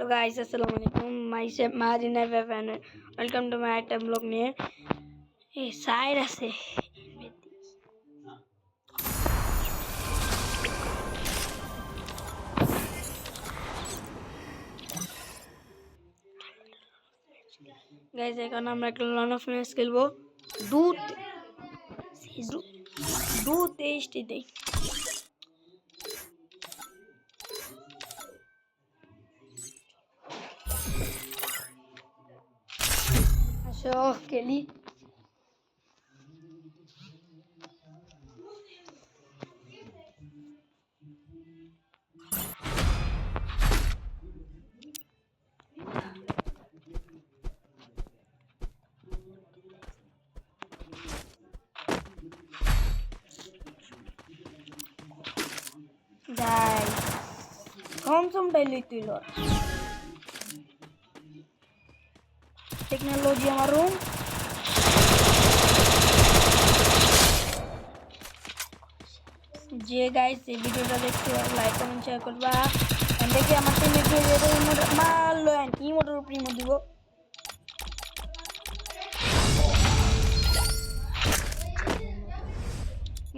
Hello guys अस्सलाम वालेकुम my सेफ महाजिन एफएफएन वेलकम टू माय একটা ব্লগ নিয়ে এই সাইড আছে গাইস এখন আমরা একটা লন অফ ম্যাচ খেলবো দু টেস্টি দেই আসো খেলি guys konsum daily tulo teknologi amarum যে গাইস এই ভিডিওটা দেখতে লাইক কমেন্ট শেয়ার করবা এন্ড দেখে আমার চ্যানেলে গিয়ে মারলো এন্ড ইমোটের উপর ইমোট দিব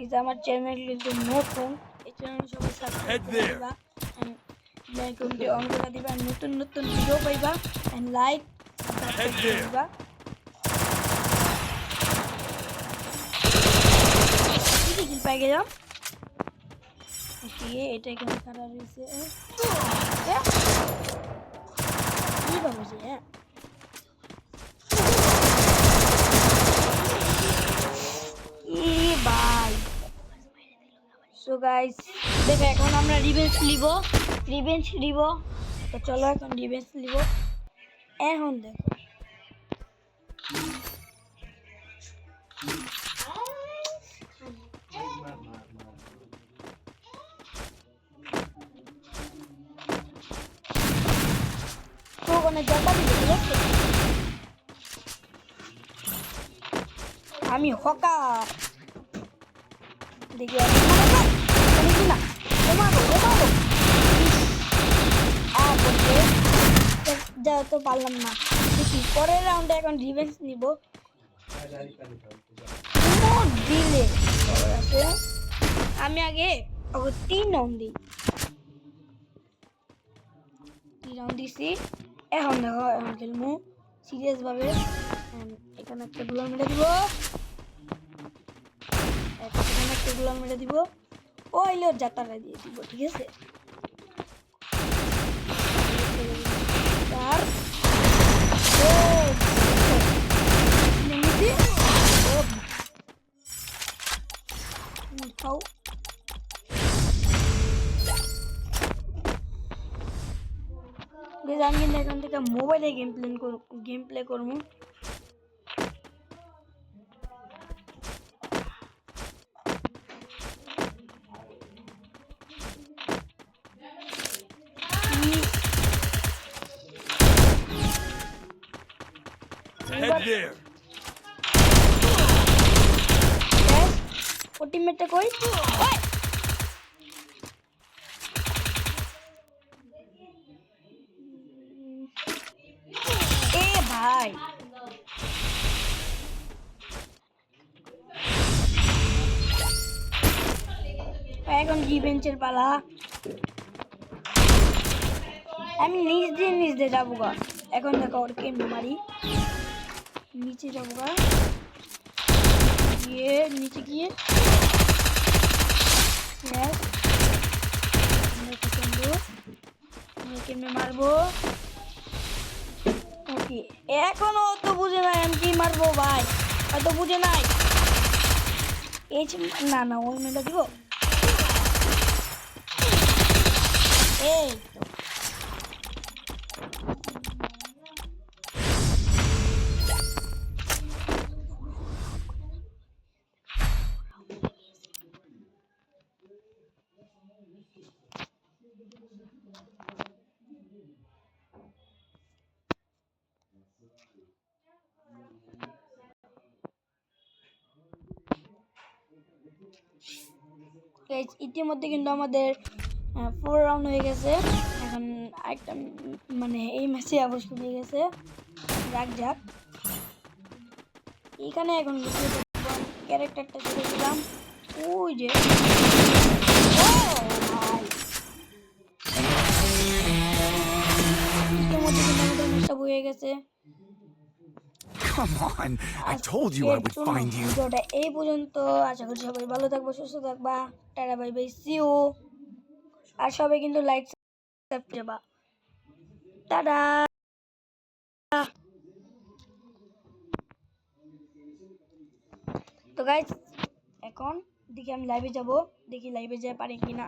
ইজ আমার চ্যানেল কিন্তু নতুন এই চ্যানেল সবাই সাবস্ক্রাইব করবা এন্ড লাইক কমেন্ট অন করে দিবা নতুন নতুন ভিডিও পাইবা এন্ড লাইক সাবস্ক্রাইব করবা কি কি পাই গেলাম ये এটা এখানে খারাপ হইছে কি বাবুজি ই ভাই সো গাইস দেখো এখন আমরা রিভেঞ্জ নিব তো চলো এখন রিভেঞ্জ নিব এখন দেখো আমি হকার দেখি না যা তো পারলাম না দেখি পরের রাউন্ডে এখন রিভেঞ্জ নিব দিলে আমি আগে 3 রাউন্ড দিই 3 রাউন্ড দিছি এখন দেখো এখন খেলবো সিরিয়াস ভাবে এখানে একটা গুলাম মেরে দিব এখানে একটা গুলাম মেরে দিব ওইলো জাতাটা দিয়ে দিব ঠিক আছে আর ও নেমেছি ও খাও আমি কিন্তু এখান থেকে মোবাইলে গেম প্লে করবো টিমমেটটা কই ভাই এখন রিভেঞ্জের পালা আমি নিচ দিয়ে যাবো গা এখন দেখো ওর কেমনে মারি নিচে যাবো গা গিয়ে নিচে গিয়ে কেমনে মারবো ওকে এখনো তো বুঝে নাই আমি কি মারবো ভাই হয়তো বুঝে নাই এই না ওই মেলা দিব এই ইতিমধ্যে কিন্তু আমাদের 4 রাউন্ড হয়ে গেছে এখন একটা মানে এই ম্যাচে অবশ্য হয়ে গেছে রাগ যাক এখানে এখন ক্যারেক্টারটা ছেড়ে দিলাম ওই যে হয়ে গেছে Come on, I told you I would find you. ভিডিওটা এই পর্যন্ত আশা করি সবাই ভালো থাকবা সুস্থ থাকবা tata bye bye see you আর সবাই কিন্তু লাইক সাবস্ক্রাইব করবা টাটা তো গাইস এখন দেখি আমি লাইভে যাব দেখি লাইভে যেতে পারি কিনা